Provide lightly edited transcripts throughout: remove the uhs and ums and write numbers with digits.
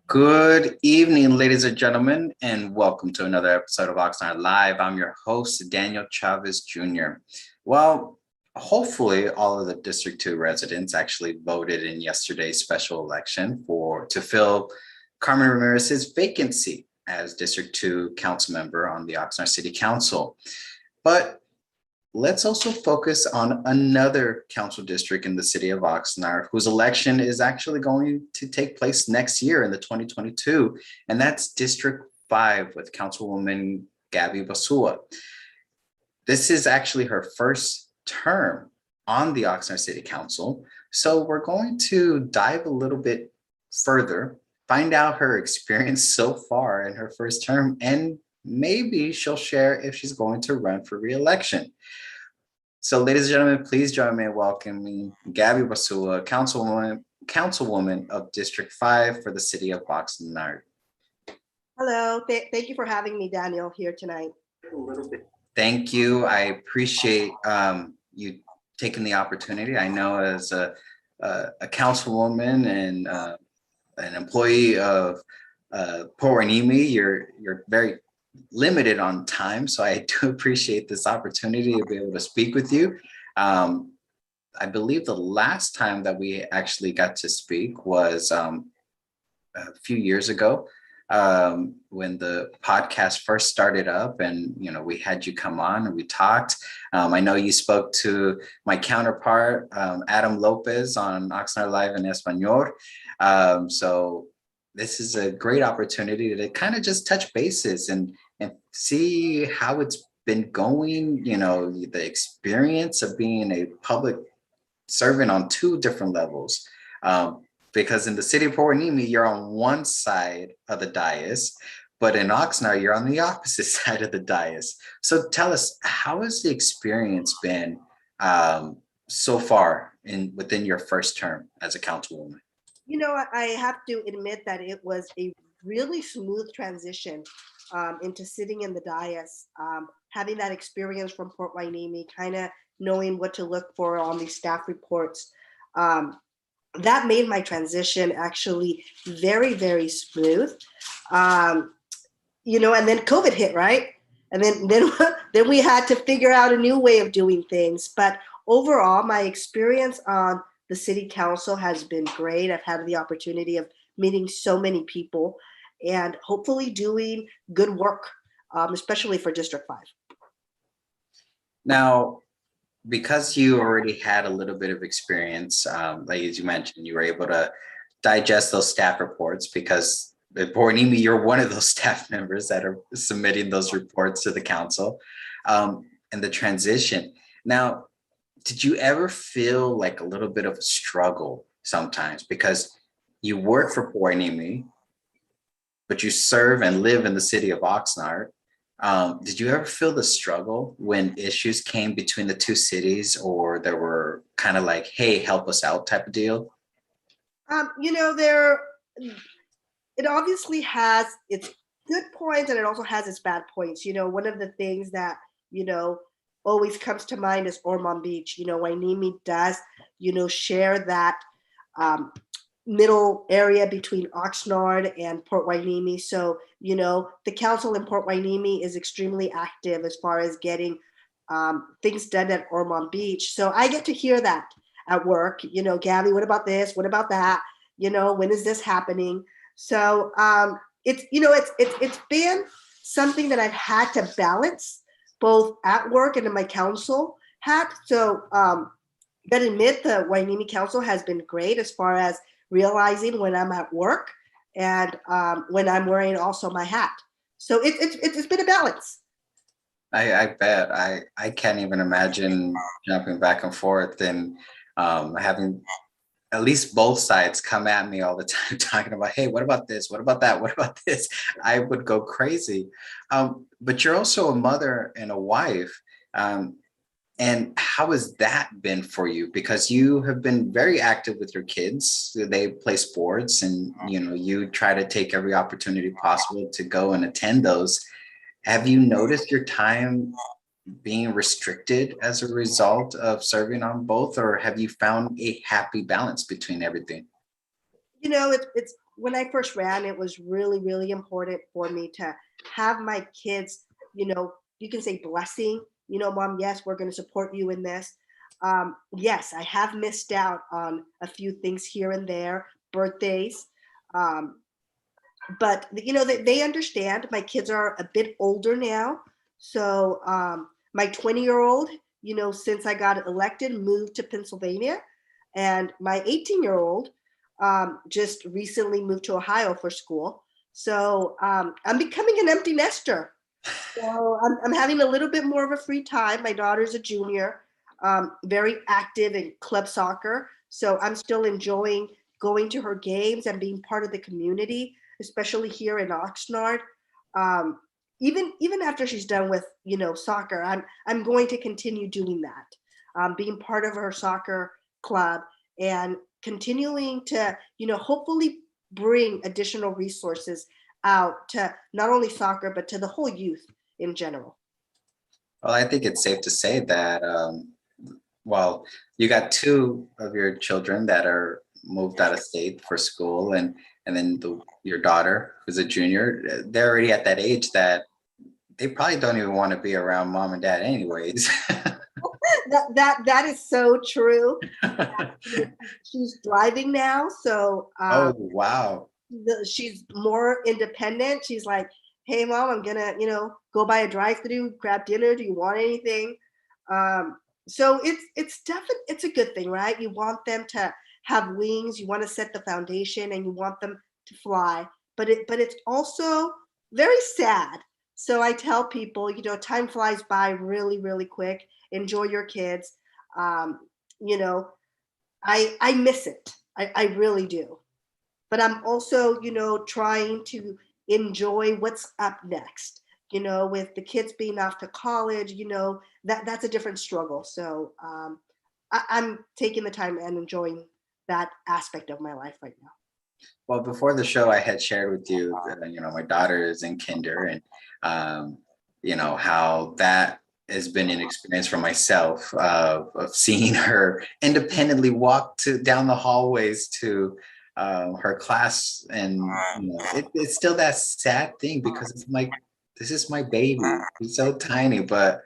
Good evening, ladies and gentlemen, and welcome to another episode of Oxnard Live. I'm your host, Daniel Chavez Jr. Well, hopefully all of the District 2 residents actually voted in yesterday's special election to fill Carmen Ramirez's vacancy as District 2 council member on the Oxnard City Council. But let's also focus on another council district in the city of Oxnard, whose election is actually going to take place next year in the 2022, and that's District 5 with Councilwoman Gabby Basua. This is actually her first term on the Oxnard City Council, so we're going to dive a little bit further, find out her experience so far in her first term, and maybe she'll share if she's going to run for re-election. So, ladies and gentlemen, please join me in welcoming Gabby Basua, Councilwoman of District 5 for the city of Oxnard. Hello, thank you for having me, Daniel, here tonight. Thank you. I appreciate you taking the opportunity. I know as a councilwoman and an employee of Port Hueneme, you're very limited on time, so I do appreciate this opportunity to be able to speak with you. I believe the last time that we actually got to speak was a few years ago when the podcast first started up, and we had you come on and we talked. I know you spoke to my counterpart Adam Lopez on Oxnard Live in Espanol. So this is a great opportunity to kind of just touch bases and see how it's been going, the experience of being a public servant on two different levels. Because in the city of Port Hueneme, you're on one side of the dais, but in Oxnard, you're on the opposite side of the dais. So tell us, how has the experience been so far within your first term as a councilwoman? I have to admit that it was a really smooth transition into sitting in the dais, having that experience from Port Hueneme, kind of knowing what to look for on these staff reports. That made my transition actually very, very smooth. And then COVID hit, right? And then we had to figure out a new way of doing things. But overall, my experience on the city council has been great. I've had the opportunity of meeting so many people and hopefully doing good work, especially for District 5. Now, because you already had a little bit of experience, like as you mentioned, you were able to digest those staff reports because at Port Hueneme, you're one of those staff members that are submitting those reports to the council, and the transition. Now, did you ever feel like a little bit of a struggle sometimes because you work for Port Hueneme, but you serve and live in the city of Oxnard? Did you ever feel the struggle when issues came between the two cities, or there were kind of like, hey, help us out type of deal? It obviously has its good points and it also has its bad points. One of the things that, always comes to mind is Ormond Beach. Hueneme does, share that middle area between Oxnard and Port Hueneme. So, the council in Port Hueneme is extremely active as far as getting things done at Ormond Beach. So I get to hear that at work, Gabby, what about this? What about that? When is this happening? So it's been something that I've had to balance both at work and in my council hat. So gotta admit the Hueneme Council has been great as far as realizing when I'm at work and when I'm wearing also my hat. So it's been a balance. I bet. I can't even imagine jumping back and forth and having at least both sides come at me all the time talking about, hey, what about this? What about that? What about this? I would go crazy. But you're also a mother and a wife. And how has that been for you? Because you have been very active with your kids. They play sports and, you try to take every opportunity possible to go and attend those. Have you noticed your time being restricted as a result of serving on both, or have you found a happy balance between everything? It's when I first ran, it was really, really important for me to have my kids, you can say blessing, mom, yes, we're going to support you in this. Yes, I have missed out on a few things here and there, birthdays. Um, but they understand. My kids are a bit older now. So my 20-year-old, since I got elected, moved to Pennsylvania. And my 18-year-old just recently moved to Ohio for school. So I'm becoming an empty nester. So I'm having a little bit more of a free time. My daughter's a junior, very active in club soccer. So I'm still enjoying going to her games and being part of the community, especially here in Oxnard. Um, even after she's done with soccer, I'm going to continue doing that, being part of her soccer club and continuing to hopefully bring additional resources out to not only soccer but to the whole youth in general. Well, I think it's safe to say that, well, you got two of your children that are moved out of state for school, and then your daughter, who's a junior, they're already at that age that they probably don't even want to be around mom and dad anyways. That is so true. She's driving now, so Oh, wow. she's more independent. She's like, "Hey, mom, I'm gonna, go by a drive-through, grab dinner. Do you want anything?" So it's definitely it's a good thing, right? You want them to have wings. You want to set the foundation, and you want them to fly. But it's also very sad. So I tell people, time flies by really, really quick. Enjoy your kids. Um, you know, I miss it. I really do. But I'm also, trying to enjoy what's up next. With the kids being off to college, that's a different struggle. So I'm taking the time and enjoying that aspect of my life right now. Well, before the show, I had shared with you, my daughter is in kinder, and how that has been an experience for myself of seeing her independently walk down the hallways to her class, and it's still that sad thing because it's like this is my baby. He's so tiny, but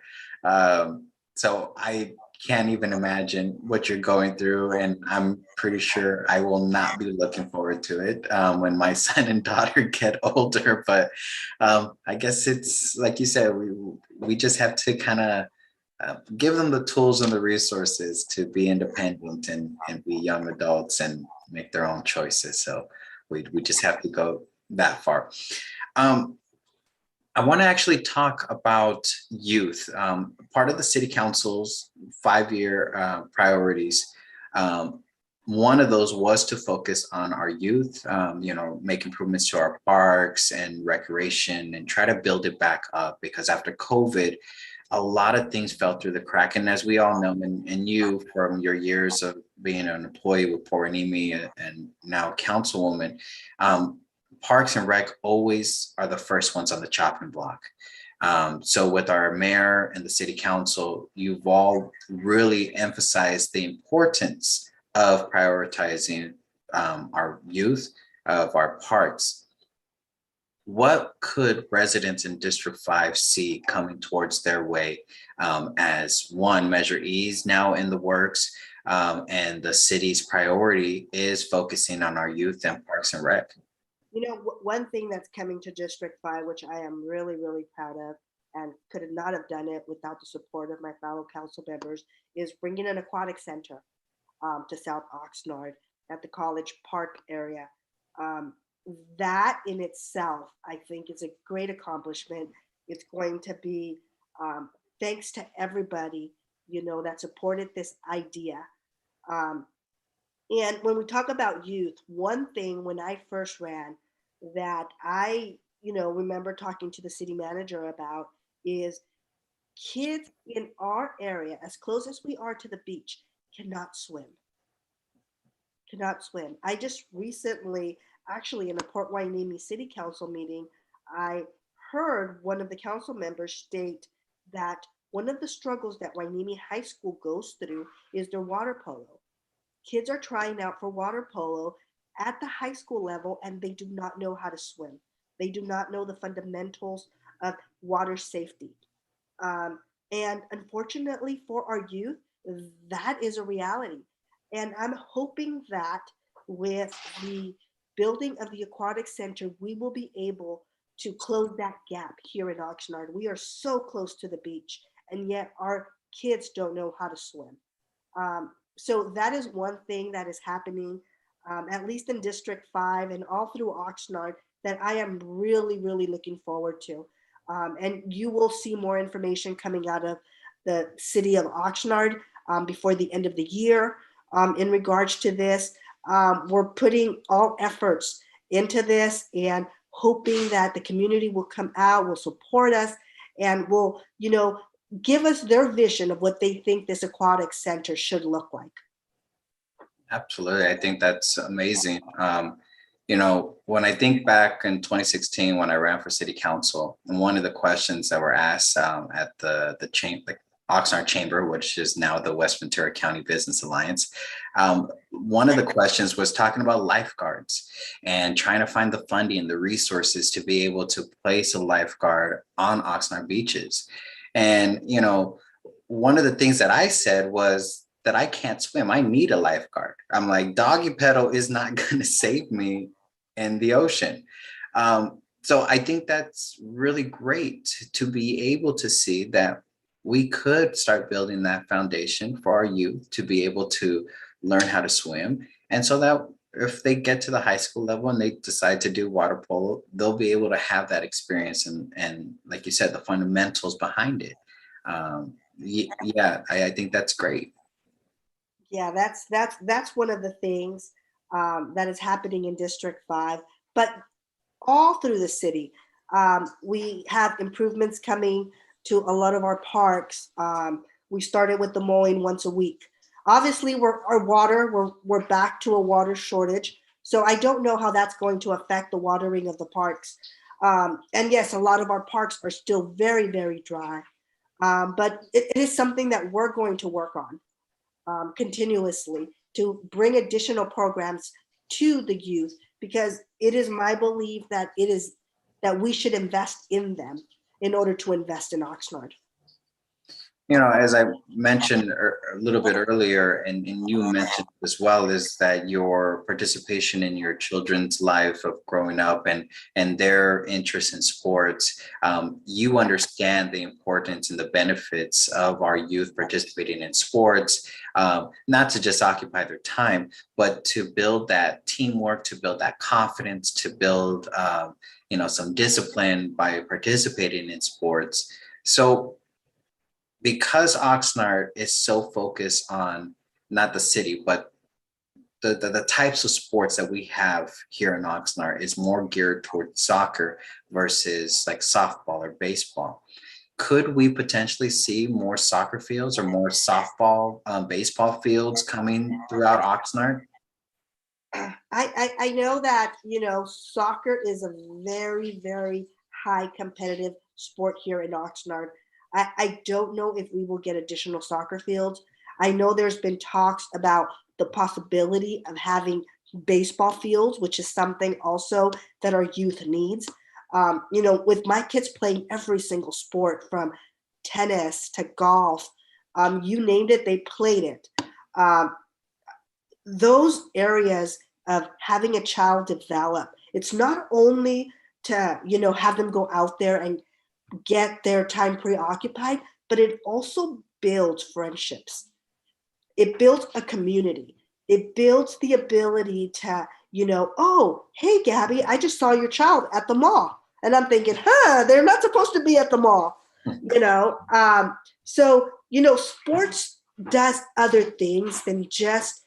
so I can't even imagine what you're going through, and I'm pretty sure I will not be looking forward to it when my son and daughter get older. But I guess it's like you said, we just have to kind of give them the tools and the resources to be independent and be young adults and make their own choices. So we just have to go that far. I want to actually talk about youth. Part of the city council's 5-year priorities. One of those was to focus on our youth, make improvements to our parks and recreation and try to build it back up, because after COVID, a lot of things fell through the crack. And as we all know, and you from your years of being an employee with Port Hueneme and now councilwoman, Parks and Rec always are the first ones on the chopping block. So with our mayor and the city council, you've all really emphasized the importance of prioritizing our youth, of our parks. What could residents in District 5 see coming towards their way as one, Measure E is now in the works, and the city's priority is focusing on our youth and Parks and Rec? One thing that's coming to District 5, which I am really, really proud of, and could not have done it without the support of my fellow council members, is bringing an aquatic center to South Oxnard at the College Park area. That in itself, I think, is a great accomplishment. It's going to be thanks to everybody, that supported this idea. Um, and when we talk about youth, one thing when I first ran that I, remember talking to the city manager about is kids in our area, as close as we are to the beach, cannot swim. Cannot swim. I just recently, actually in a Port Hueneme City Council meeting, I heard one of the council members state that one of the struggles that Hueneme High School goes through is their water polo. Kids are trying out for water polo at the high school level and they do not know how to swim. They do not know the fundamentals of water safety. Um, and unfortunately for our youth, that is a reality. And I'm hoping that with the building of the aquatic center, we will be able to close that gap here in Oxnard. We are so close to the beach, and yet our kids don't know how to swim. So that is one thing that is happening, at least in District 5 and all through Oxnard, that I am really, really looking forward to. And you will see more information coming out of the city of Oxnard before the end of the year in regards to this. We're putting all efforts into this and hoping that the community will come out, will support us, and will, give us their vision of what they think this aquatic center should look like. Absolutely. I think that's amazing. When I think back in 2016, when I ran for city council, and one of the questions that were asked at the Oxnard Chamber, which is now the West Ventura County Business Alliance, one of the questions was talking about lifeguards and trying to find the funding and the resources to be able to place a lifeguard on Oxnard beaches. And, one of the things that I said was that I can't swim. I need a lifeguard. I'm like, doggy paddle is not going to save me in the ocean. So I think that's really great to be able to see that we could start building that foundation for our youth to be able to learn how to swim. And so that if they get to the high school level and they decide to do water polo, they'll be able to have that experience and like you said, the fundamentals behind it. I think that's great. Yeah, that's one of the things that is happening in District 5, but all through the city. We have improvements coming to a lot of our parks. We started with the mowing once a week. Obviously, we're back to a water shortage, so I don't know how that's going to affect the watering of the parks. And yes, a lot of our parks are still very, very dry, but it is something that we're going to work on continuously to bring additional programs to the youth, because it is my belief that we should invest in them in order to invest in Oxnard. As I mentioned a little bit earlier, and you mentioned as well, is that your participation in your children's life of growing up and their interest in sports, you understand the importance and the benefits of our youth participating in sports, not to just occupy their time, but to build that teamwork, to build that confidence, to build, some discipline by participating in sports. So because Oxnard is so focused on not the city, but the types of sports that we have here in Oxnard is more geared towards soccer versus like softball or baseball. Could we potentially see more soccer fields or more softball, baseball fields coming throughout Oxnard? I know that, soccer is a very, very high competitive sport here in Oxnard. I don't know if we will get additional soccer fields. I know there's been talks about the possibility of having baseball fields, which is something also that our youth needs. With my kids playing every single sport from tennis to golf, you named it, they played it. Those areas of having a child develop, it's not only to, have them go out there and get their time preoccupied, but it also builds friendships. It builds a community. It builds the ability to, oh, hey, Gabby, I just saw your child at the mall. And I'm thinking, they're not supposed to be at the mall, So, sports does other things than just,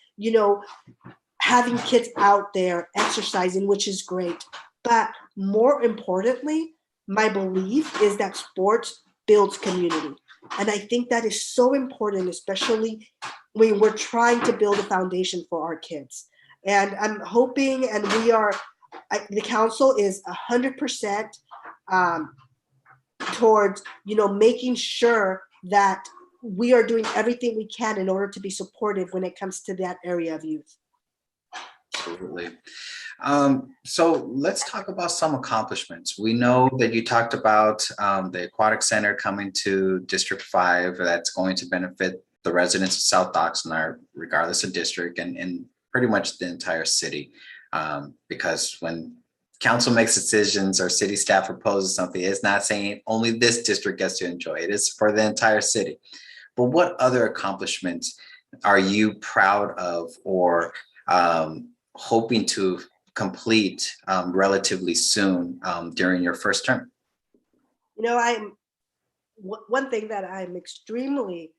having kids out there exercising, which is great. But more importantly, my belief is that sports builds community. And I think that is so important, especially when we're trying to build a foundation for our kids. And I'm hoping, and the council is 100% towards, making sure that we are doing everything we can in order to be supportive when it comes to that area of youth. Absolutely. So let's talk about some accomplishments. We know that you talked about the aquatic center coming to District 5 that's going to benefit the residents of South Oxnard, regardless of district, and pretty much the entire city. Because when council makes decisions or city staff proposes something, it's not saying only this district gets to enjoy it, it's for the entire city. But what other accomplishments are you proud of or hoping to complete relatively soon during your first term? You know, one thing that I'm extremely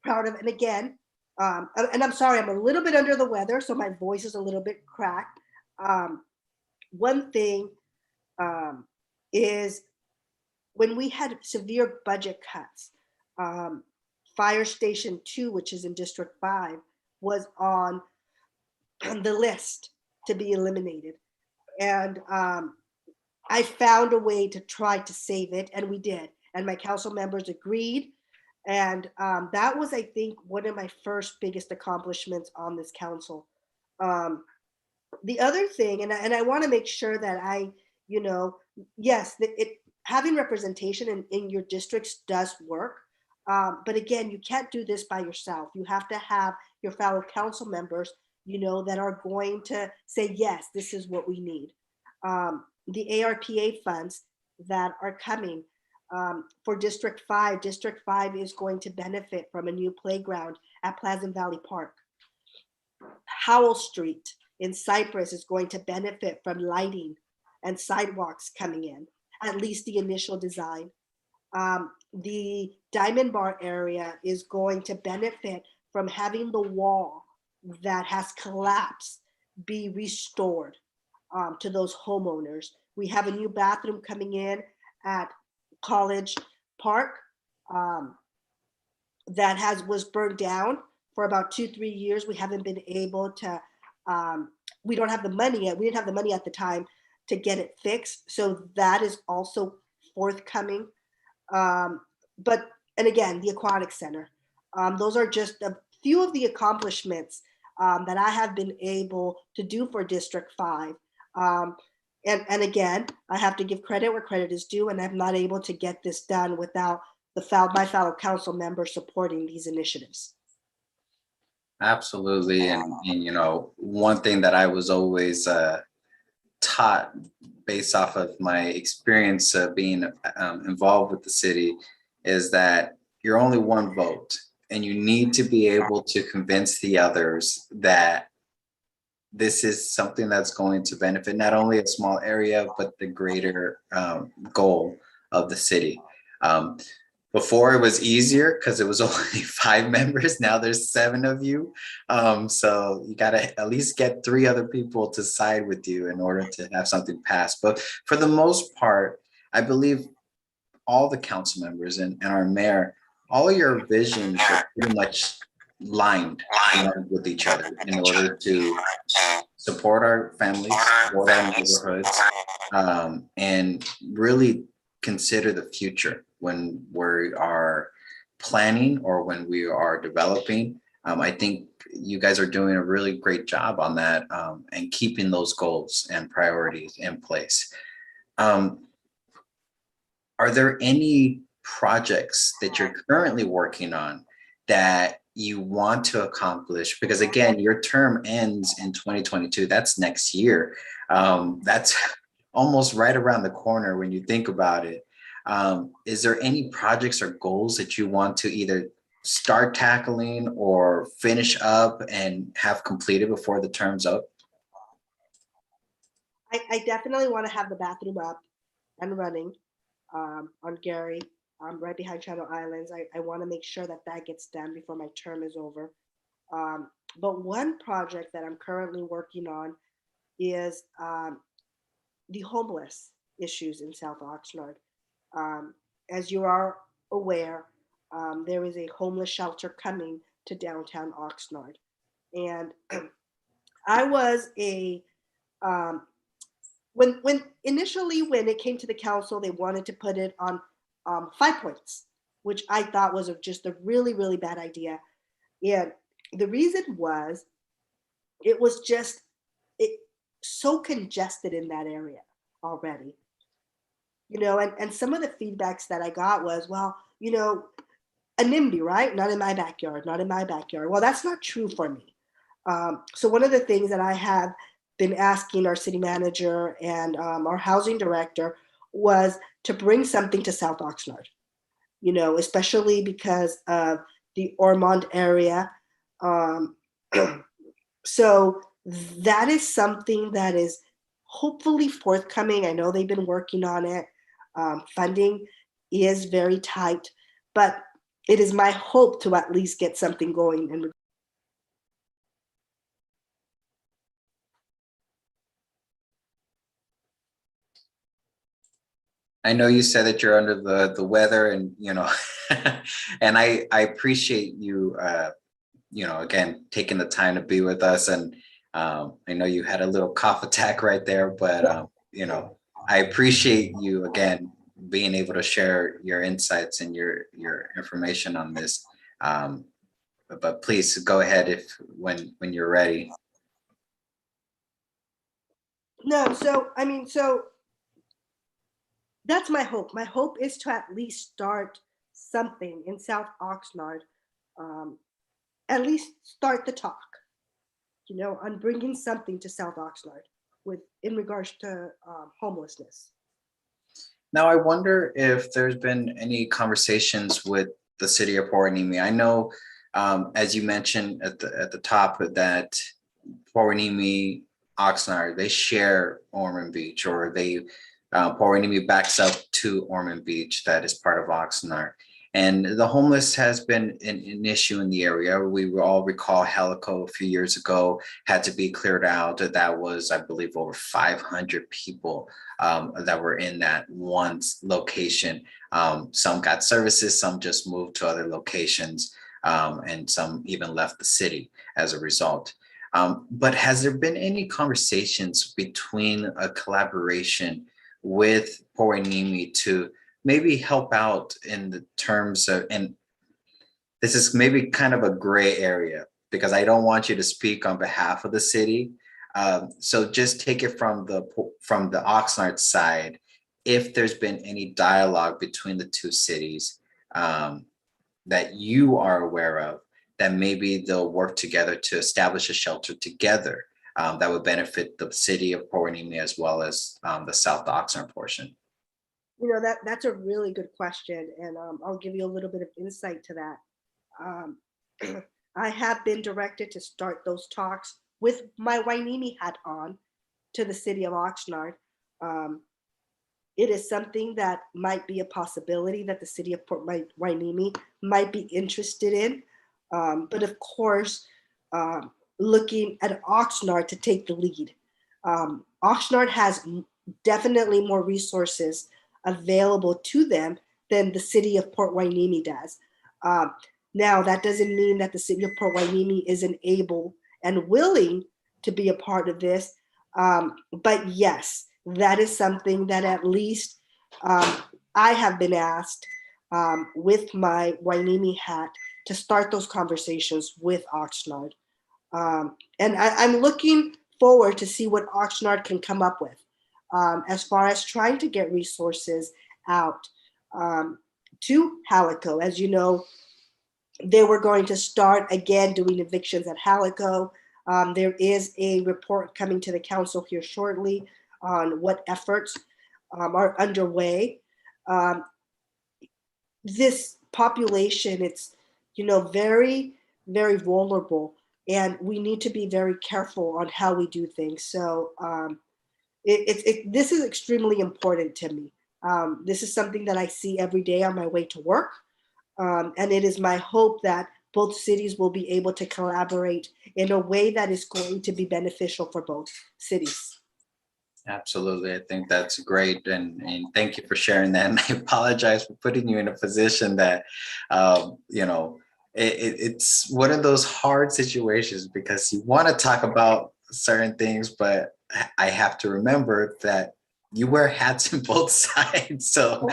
proud of, and again, and I'm sorry, I'm a little bit under the weather, so my voice is a little bit cracked. One thing is when we had severe budget cuts, Fire Station 2, which is in District 5, was on the list to be eliminated. And I found a way to try to save it, and we did. And my council members agreed. And that was, I think, one of my first biggest accomplishments on this council. The other thing, and I want to make sure that yes, having representation in your districts does work. But again, you can't do this by yourself. You have to have your fellow council members, that are going to say, yes, this is what we need. The ARPA funds that are coming for District 5, District 5 is going to benefit from a new playground at Pleasant Valley Park. Howell Street in Cypress is going to benefit from lighting and sidewalks coming in, at least the initial design. The Diamond Bar area is going to benefit from having the wall that has collapsed be restored to those homeowners. We have a new bathroom coming in at College Park that was burned down for about 2-3 years. We haven't been able to, we don't have the money yet. We didn't have the money at the time to get it fixed. So that is also forthcoming. And again, the aquatic center. Those are just a few of the accomplishments that I have been able to do for District 5. And again, I have to give credit where credit is due, and I'm not able to get this done without my fellow council members supporting these initiatives. Absolutely. And one thing that I was always taught based off of my experience of being involved with the city is that you're only one vote, and you need to be able to convince the others that this is something that's going to benefit not only a small area, but the greater goal of the city. Before it was easier because it was only 5 members. Now there's 7 of you. So you got to at least get 3 other people to side with you in order to have something passed. But for the most part, I believe all the council members and our mayor, all your visions are pretty much lined with each other in order to support our families, support our neighborhoods, and really consider the future when we are planning or when we are developing. I think you guys are doing a really great job on that and keeping those goals and priorities in place. Are there any projects that you're currently working on that you want to accomplish? Because again, your term ends in 2022. That's next year. That's almost right around the corner when you think about it. Is there any projects or goals that you want to either start tackling or finish up and have completed before the term's up? I definitely want to have the bathroom up and running on Gary, right behind Channel Islands. I want to make sure that gets done before my term is over. But one project that I'm currently working on is the homeless issues in South Oxnard. As you are aware, there is a homeless shelter coming to downtown Oxnard. And I was when initially when it came to the council, they wanted to put it on 5 points, which I thought was just a really, really bad idea. And the reason was, it was just it so congested in that area already, you know, and some of the feedbacks that I got was, well, you know, a NIMBY, right? Not in my backyard, not in my backyard. Well, that's not true for me. So one of the things that I have been asking our city manager and our housing director was to bring something to South Oxnard, you know, especially because of the Ormond area. Um, so that is something that is hopefully forthcoming. I know they've been working on it. Funding is very tight, but it is my hope to at least get something going. And I know you said that you're under the weather, and and I appreciate you again taking the time to be with us. And I know you had a little cough attack right there, but I appreciate you again being able to share your insights and your information on this. Um, but please go ahead if when you're ready. no, so I mean, so that's my hope. My hope is to at least start something in South Oxnard, um, at least start the talk, you know, on bringing something to South Oxnard with in regards to homelessness. Now, I wonder if there's been any conversations with the city of Port Hueneme. I know, as you mentioned at the top, that Port Hueneme, Oxnard, they share Ormond Beach, or Port Hueneme backs up to Ormond Beach, that is part of Oxnard. And the homeless has been an issue in the area. We all recall Helico a few years ago had to be cleared out. That was, I believe, over 500 people that were in that one location. Some got services, some just moved to other locations, and some even left the city as a result. But has there been any conversations between a collaboration with Port Hueneme to maybe help out in the terms of, and this is maybe kind of a gray area because I don't want you to speak on behalf of the city. So just take it from the Oxnard side, if there's been any dialogue between the two cities that you are aware of, that maybe they'll work together to establish a shelter together that would benefit the city of Port Hueneme as well as the South Oxnard portion. You know, that's a really good question, and I'll give you a little bit of insight to that. Um, I have been directed to start those talks with my Hueneme hat on to the city of Oxnard. Um, it is something that might be a possibility that the city of Port Hueneme might be interested in. But of course, looking at Oxnard to take the lead. Oxnard has definitely more resources available to them than the city of Port Hueneme does. Um, Now, that doesn't mean that the city of Port Hueneme isn't able and willing to be a part of this. But yes, that is something that at least um, I have been asked with my Hueneme hat to start those conversations with Oxnard. And I'm looking forward to see what Oxnard can come up with as far as trying to get resources out to Halico. As you know, they were going to start again doing evictions at Halico. There is a report coming to the council here shortly on what efforts are underway. Um, this population, it's, you know, very, very vulnerable, and we need to be very careful on how we do things. So this is extremely important to me. This is something that I see every day on my way to work. And it is my hope that both cities will be able to collaborate in a way that is going to be beneficial for both cities. Absolutely. I think that's great. And thank you for sharing that. And I apologize for putting you in a position that, it's one of those hard situations because you want to talk about certain things, but I have to remember that you wear hats on both sides. So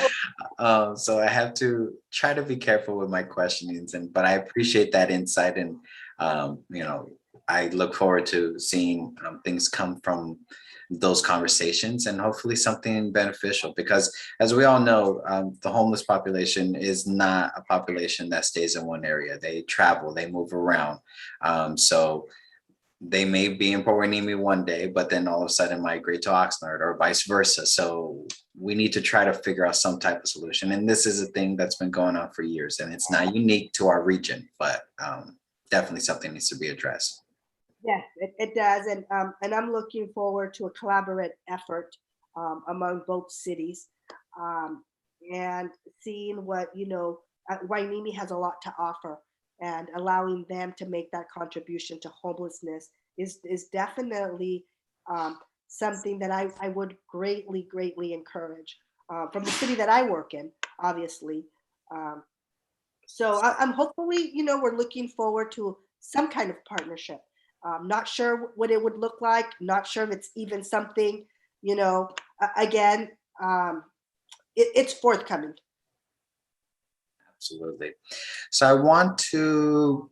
I have to try to be careful with my questionings, but I appreciate that insight. And, I look forward to seeing things come from those conversations and hopefully something beneficial, because as we all know, the homeless population is not a population that stays in one area. They travel, they move around. So they may be in Port Hueneme one day, but then all of a sudden migrate to Oxnard or vice versa. So we need to try to figure out some type of solution. And this is a thing that's been going on for years, and it's not unique to our region, but definitely something needs to be addressed. Yes, it does. And I'm looking forward to a collaborative effort among both cities, um, and seeing what, Wainimi has a lot to offer, and allowing them to make that contribution to homelessness is definitely um, something that I would greatly, greatly encourage from the city that I work in, obviously. Um, so I'm hopefully, we're looking forward to some kind of partnership. Not sure what it would look like. Not sure if it's even something, again, um, it's forthcoming. Absolutely. So I want to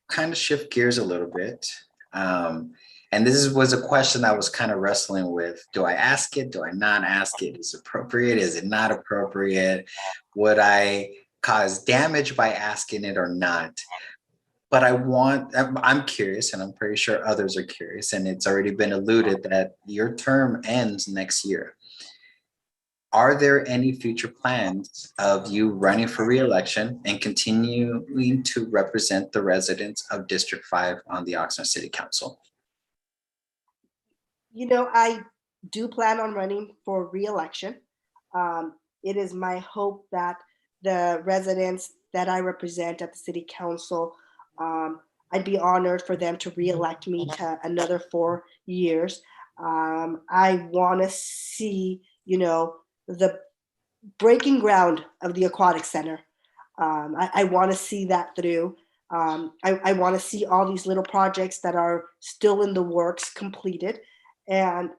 kind of shift gears a little bit. And was a question I was kind of wrestling with. Do I ask it? Do I not ask it? Is it appropriate? Is it not appropriate? Would I cause damage by asking it or not? But I'm curious, and I'm pretty sure others are curious, and it's already been alluded that your term ends next year. Are there any future plans of you running for reelection and continuing to represent the residents of District 5 on the Oxnard City Council? I do plan on running for reelection. It is my hope that the residents that I represent at the city council, I'd be honored for them to reelect me to another 4 years. I want to see, the breaking ground of the aquatic center. I want to see that through. I want to see all these little projects that are still in the works completed, and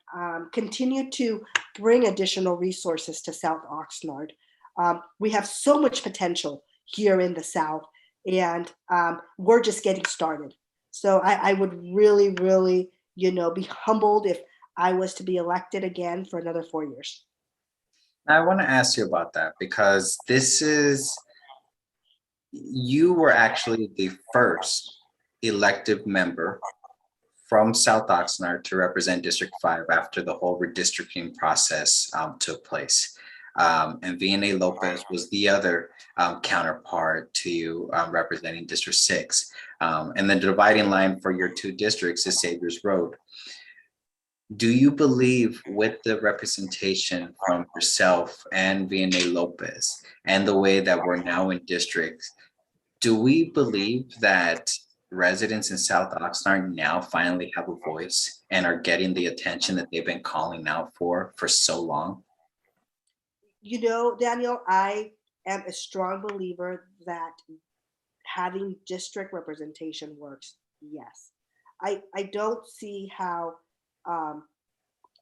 continue to bring additional resources to South Oxnard. We have so much potential here in the South, and we're just getting started. So I would really, really, be humbled if I was to be elected again for another 4 years. I want to ask you about that because you were actually the first elected member from South Oxnard to represent District 5 after the whole redistricting process took place. And Vianney Lopez was the other counterpart to you representing District 6. And the dividing line for your two districts is Saviors Road. Do you believe with the representation from yourself and Vianney Lopez and the way that we're now in districts, do we believe that residents in South Oxnard now finally have a voice and are getting the attention that they've been calling out for so long? Daniel, I am a strong believer that having district representation works. Yes. I don't see how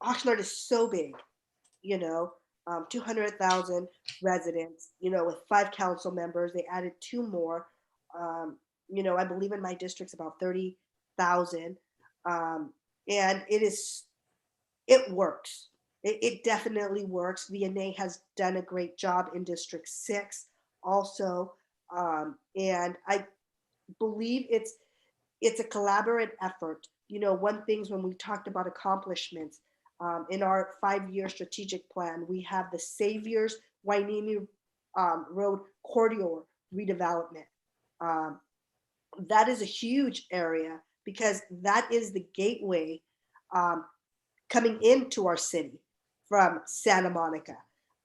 Oxnard is so big, 200,000 residents, with 5 council members. They added 2 more. I believe in my district's about 30,000. And it works. It definitely works. VNA has done a great job in District 6 also. And I believe it's a collaborative effort. One thing's when we talked about accomplishments, in our 5-year strategic plan, we have the Saviors Wainimi Road corridor redevelopment. That is a huge area because that is the gateway coming into our city from Santa Monica.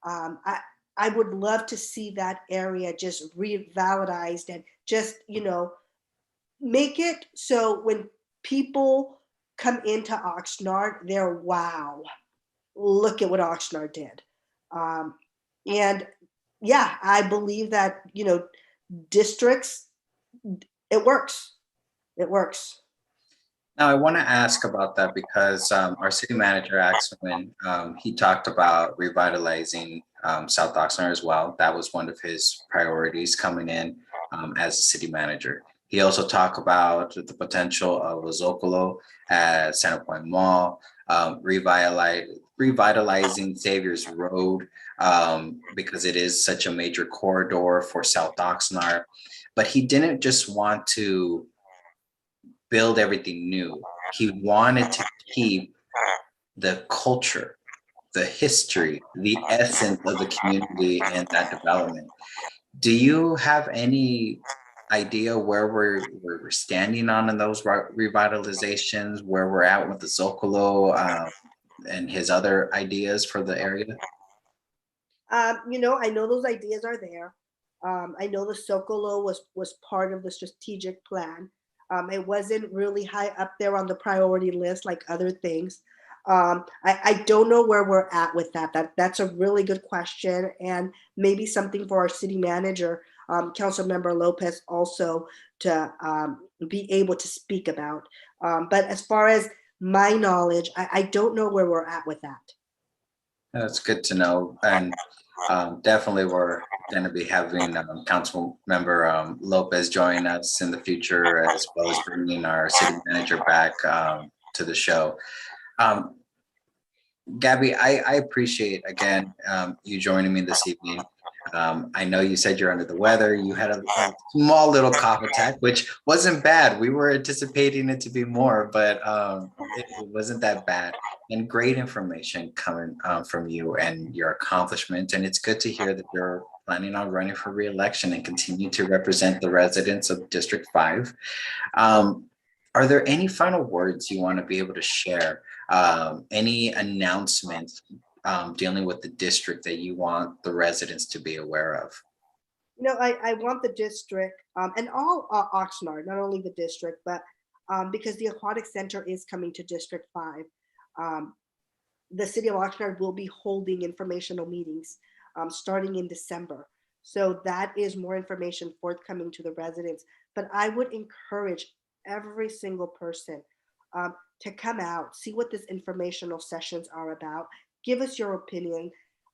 I would love to see that area just revitalized and just, make it so when people come into Oxnard, they're wow, look at what Oxnard did. And yeah, I believe that, districts, it works. It works. Now, I want to ask about that because our city manager, Axelman, he talked about revitalizing South Oxnard as well. That was one of his priorities coming in as a city manager. He also talked about the potential of a Zocalo at Center Point Mall, revitalizing Xavier's Road, because it is such a major corridor for South Oxnard. But he didn't just want to build everything new. He wanted to keep the culture, the history, the essence of the community and that development. Do you have any idea where we're standing on in those revitalizations, where we're at with the Zocalo and his other ideas for the area? I know those ideas are there. I know the Socolo was part of the strategic plan. It wasn't really high up there on the priority list like other things. I don't know where we're at with that. That's a really good question, and maybe something for our city manager, Council Member Lopez, also to be able to speak about. But as far as my knowledge, I don't know where we're at with that. That's good to know. And definitely we're going to be having Council Member Lopez join us in the future, as well as bringing our city manager back to the show. Gabby, I appreciate, again, you joining me this evening. I know you said you're under the weather. You had a small little cough attack, which wasn't bad. We were anticipating it to be more, but it wasn't that bad. And great information coming from you and your accomplishment. And it's good to hear that you're planning on running for re-election and continue to represent the residents of District 5. Are there any final words you want to be able to share? Any announcements dealing with the district that you want the residents to be aware of? I want the district and all Oxnard, not only the district, but because the Aquatic Center is coming to District 5. The city of Oxnard will be holding informational meetings starting in December. So that is more information forthcoming to the residents. But I would encourage every single person to come out, see what these informational sessions are about. Give us your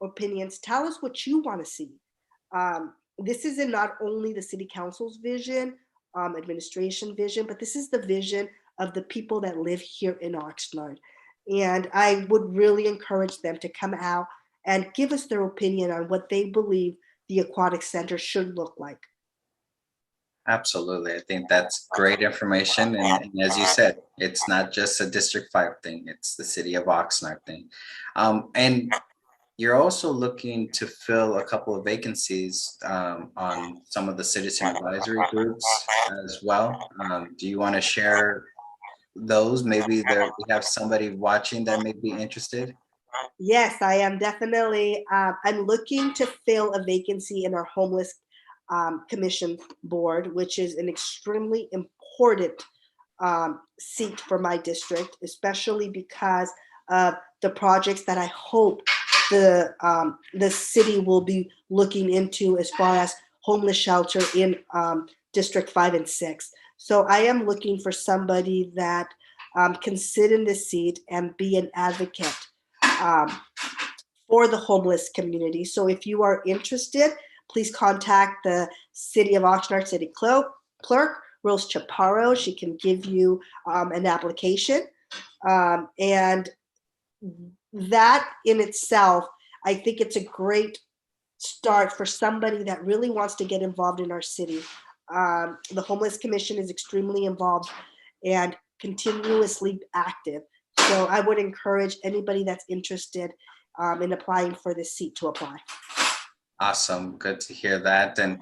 opinions. Tell us what you want to see. This isn't not only the city council's vision, administration vision, but this is the vision of the people that live here in Oxnard. And I would really encourage them to come out and give us their opinion on what they believe the Aquatic Center should look like. Absolutely. I think that's great information. And as you said, it's not just a District 5 thing, it's the city of Oxnard thing. And you're also looking to fill a couple of vacancies on some of the citizen advisory groups as well. Do you want to share those? Maybe we have somebody watching that may be interested. Yes, I am definitely. I'm looking to fill a vacancy in our homeless commission board, which is an extremely important seat for my district, especially because of the projects that I hope the city will be looking into as far as homeless shelter in District 5 and 6. So I am looking for somebody that can sit in this seat and be an advocate for the homeless community. So if you are interested, please contact the City of Oxnard City Clerk, Rose Chaparro. She can give you an application. And that in itself, I think it's a great start for somebody that really wants to get involved in our city. The Homeless Commission is extremely involved and continuously active. So I would encourage anybody that's interested in applying for this seat to apply. Awesome. Good to hear that. And,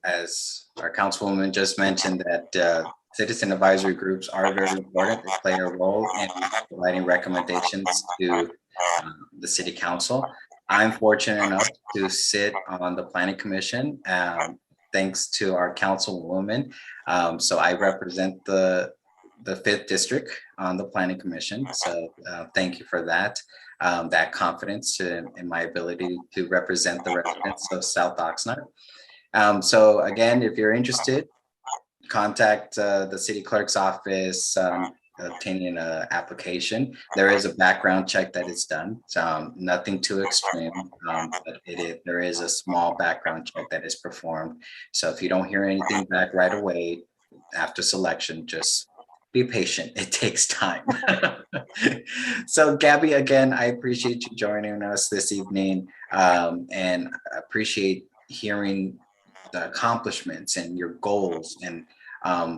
as our councilwoman just mentioned, that citizen advisory groups are very important. They play a role in providing recommendations to the city council. I'm fortunate enough to sit on the planning commission, thanks to our councilwoman. So I represent the 5th district on the planning commission. So thank you for that. That confidence in my ability to represent the residents of South Oxnard. So again, if you're interested, contact the city clerk's office. obtaining an application. There is a background check that is done, so nothing too extreme, but there is a small background check that is performed. So if you don't hear anything back right away after selection, just be patient. It takes time. So Gabby, again, I appreciate you joining us this evening, and appreciate hearing the accomplishments and your goals and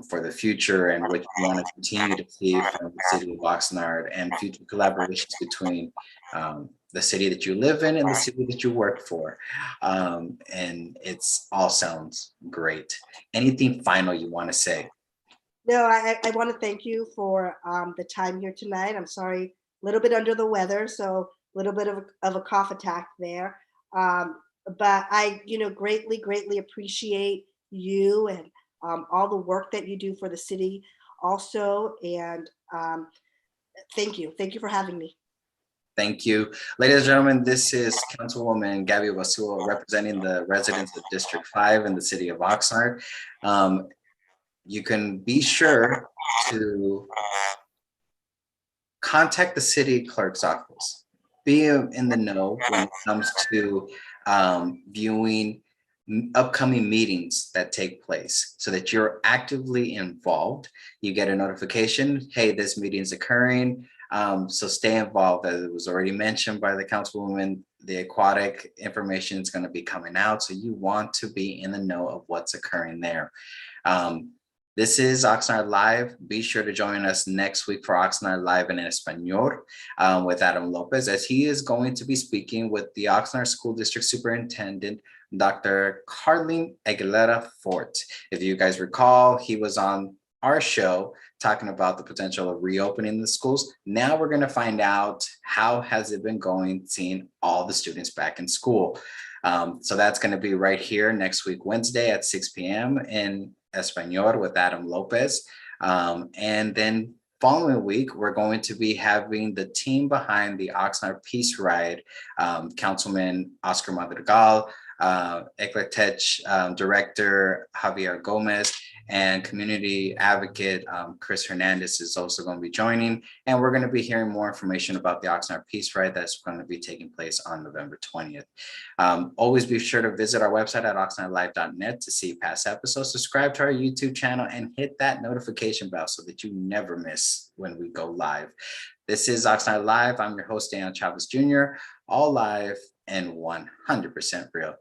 for the future and what you want to continue to see from the city of Oxnard and future collaborations between the city that you live in and the city that you work for. And it's all sounds great. Anything final you want to say? No, I want to thank you for the time here tonight. I'm sorry, a little bit under the weather, so a little bit of a cough attack there. But I, greatly appreciate you and all the work that you do for the city also. And thank you. Thank you for having me. Thank you. Ladies and gentlemen, this is Councilwoman Gabby Basua representing the residents of District 5 in the city of Oxnard. You can be sure to contact the city clerk's office. Be in the know when it comes to viewing upcoming meetings that take place so that you're actively involved. You get a notification, hey, this meeting is occurring. So stay involved. As it was already mentioned by the councilwoman, the aquatic information is going to be coming out. So you want to be in the know of what's occurring there. This is Oxnard Live. Be sure to join us next week for Oxnard Live in Espanol with Adam Lopez, as he is going to be speaking with the Oxnard School District Superintendent, Dr. Carlene Aguilera Fort. If you guys recall, he was on our show talking about the potential of reopening the schools. Now we're going to find out how has it been going, seeing all the students back in school. So that's going to be right here next week, Wednesday at 6 p.m. in Espanol with Adam Lopez. And then following week, we're going to be having the team behind the Oxnard Peace Ride, Councilman Oscar Madrigal, Eclatech Director Javier Gomez, and community advocate Chris Hernandez is also going to be joining. And we're going to be hearing more information about the Oxnard Peace Ride that's going to be taking place on November 20th. Always be sure to visit our website at oxnardlive.net to see past episodes, subscribe to our YouTube channel, and hit that notification bell so that you never miss when we go live. This is Oxnard Live. I'm your host, Dan Chavez Jr., all live and 100% real.